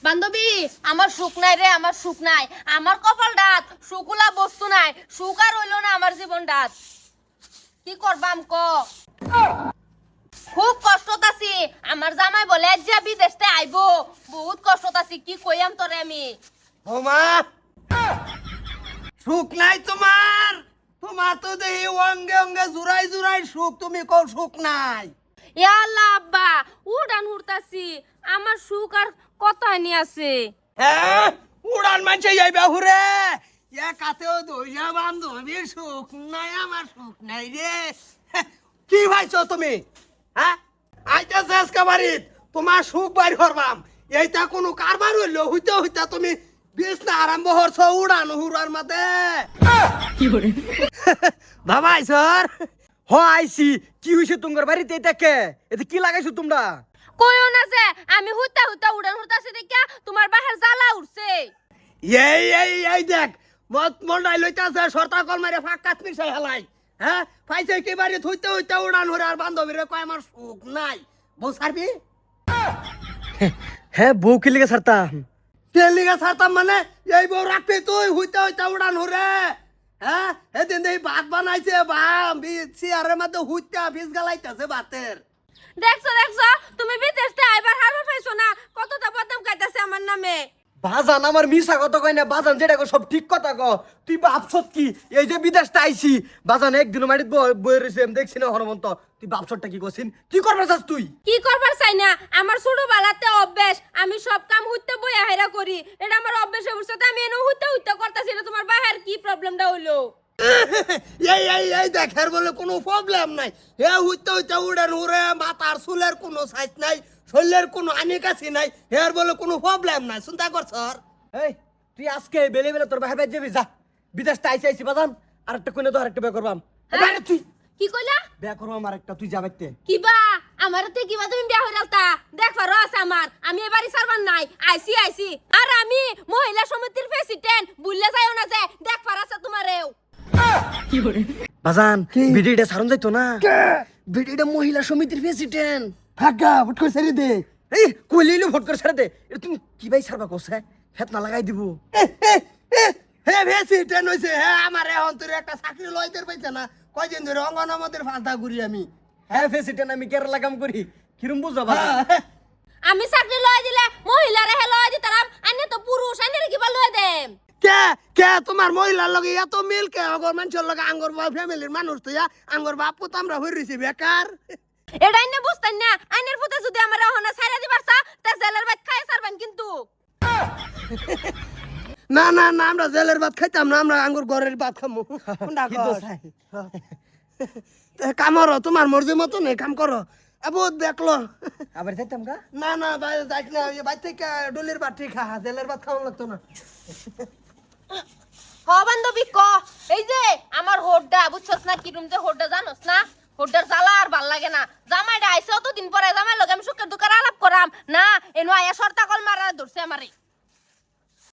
বান্ধবী আমার সুখ নাই রে, আমার সুখ নাই। আমার কপাল ডাত সুকুলা বস্তু নাই, সুখ আর হইল না আমার জীবন ডাত। কি করবাম ক? খুব কষ্টত আছি। আমার জামাই বলে যা বিদেশতে আইবো, বহুত কষ্টত আছি। কি কইয়াম তোরে আমি? ওমা সুখ নাই তোমার? তোমার তো দেখি অঙ্গে অঙ্গে জুড়াই জুড়াই সুখ, তুমি কও সুখ নাই? ইয়া আল্লাহ আব্বা, উড়ান হুড়তাছি। আমার সুখ আর কতখানি আছে? হ্যাঁ উড়ান মানছে যাইবা হুরে, কাতেও দইয়া বান্ধবীর সুখ নাই, আমার সুখ নাই রে। কি ভাইছো তুমি? হ্যাঁ আইতাছে আজকে বাড়িত তোমার সুখ বাইর করবাম, এইটা কোনো কারবার হইলো? হইতে হইতে তুমি বিছনা আরম্ভ করছো উড়ান হুড়ার মাঝে। বাবা আইসর হ আইসি। কি হইছে তোমার বাড়িতে? এটাকে এতে কি লাগাইছো তোমরা? কইও না যে আমি হুইতা হুইতা উড়ান হুড়তাছি দেখা তোমার বাহার জ্বালা উঠছে। এই দেখ মত মন্ডাই লইতাছে সরতা কল মারে ফাঁকাত মিশাই হেলাই। হ্যাঁ পাইছে কি বাড়ি থইতে হইতে উড়ান হরে আর বান্ধবীরে কয় আমার সুখ নাই। বউ সারবি? হ্যাঁ বউ কি লিগে ছাড়তাম? তেল লিগে ছাড়তাম মানে এই বউ রাখবি তুই হইতে হইতে উড়ান হরে? হ্যাঁ এদিন এই ভাত বানাইছে বাম চেয়ারের মধ্যে হইতে ভিজ গালাইতেছে ভাতের। দেখছো দেখছো, তুমি বিদেশতে আইবার হার পাইছো না? কতটা বদনাম গাইতাছে আমার নামে। বাজান আমার মিশা কথা কয় না, বাজান যেটা কয় সব ঠিক কথা ক। তুই ভাবছত কি এই যে বিদেশটা আইছি, বাজান একদিনও মাটিত বই রয়েছে আমি দেখছি না হরমন্ত। তুই ভাবছটা কি করছিস? কি করবার চাস তুই? কি করবার চাই না? আমার ছোট বেলাতে অভ্যাস, আমি সব কাম হইতে বইয়া হেরা করি। এটা আমার অভ্যাস হয়ে পড়ছে। আমি এনে হইতে হইতে করতেছি। এটা তোমার বাহার কি প্রবলেমটা হইলো? এই দেখার বলে কোনো প্রবলেম নাই। হে হইতে হইতে উড়ান উড়ে মাথার চুলের কোনো সাইজ নাই, শরীরের কোনো আনিকাছি নাই, হের বলে কোনো প্রবলেম নাই। চিন্তা করছ? এই তুই আজকে বেলে বেলে তোর ভাই যাবি যা। বিদেশটা আইছি আইছি বাজান, আরেকটা কইনে তো আরেকটা বিয়ে করবাম। বাইরে তুই কি কইলা? বিয়ে করবাম আরেকটা, তুই যাবাইতে। কিবা আমারতে কিবা তুমি বিয়া হইরালতা? দেখবা রস আমার, আমি এবারই সারবার নাই। আইছি আর আমি মহিলা সমিতির প্রেসিডেন্ট, বুঝলে যাইও না যে দেখবা আছে তোমারেও। বাজান ভিডিওটা সারন যাইতো না? ভিডিওটা মহিলা সমিতির প্রেসিডেন্ট। ফাঁকা ফুট করে ছেড়ে দে। এই কইলিলো ভোট করে ছেড়ে দে। এটা তুমি কি ভাই সারবা কোস? হ্যাঁ ফেত না লাগাই দিব। হে ভেসি ট্রেন হইছে। হ্যাঁ আমার এখন তোর একটা চাকরি লইতে পাইছে না, কয়দিন ধরে অঙ্গনামদের ফাঁসদা ঘুরি আমি। হ্যাঁ প্রেসিডেন্ট আমি কেরালা কাম করি, কিরম বুঝাবা? আমি চাকরি লয় দিলে মহিলারে হে লয় দিতাম, আনে তো পুরুষ, আনে কিবা লয় দেম। কে কে তোমার মহিলার লগে এত মিল কে? আগর মানুষের লগে আঙ্গর ফ্যামিলির মানুষ তো আঙ্গর বাপু তো আমরা হই রইছি বেকার। এটা আইনে বুঝতেন না? আইনের পুতে যদি আমার হনা ছাইরা দিবারছা তা জেলের ভাত খাই সারবেন কিন্তু। না না না আমরা জেলের ভাত খাইতাম না, আমরা আঙ্গুর ঘরের ভাত খামু। কি দোষ হয়? কাম করো, তোমার মর্জি মতো নেই কাম করো। এবো দেখলো আবার যাইতাম গা? না না ভাই যাইক না, বাড়ি থেকে ডলির বাটি খা, জেলের ভাত খাওয়া লাগতো না। হ বান্ধবী ক, এই যে আমার হোড্ডা বুঝছস না? কিরম যে হোড্ডা জানোস না? হোড্ডার জ্বালা আর ভাল লাগে না। জামাইটা আইছে অতদিন পরে, জামাই লগে আমি সুখের দুঃখের আলাপ করাম না, এনো আয়া সর্তা কল মারা ধরছে আমারে।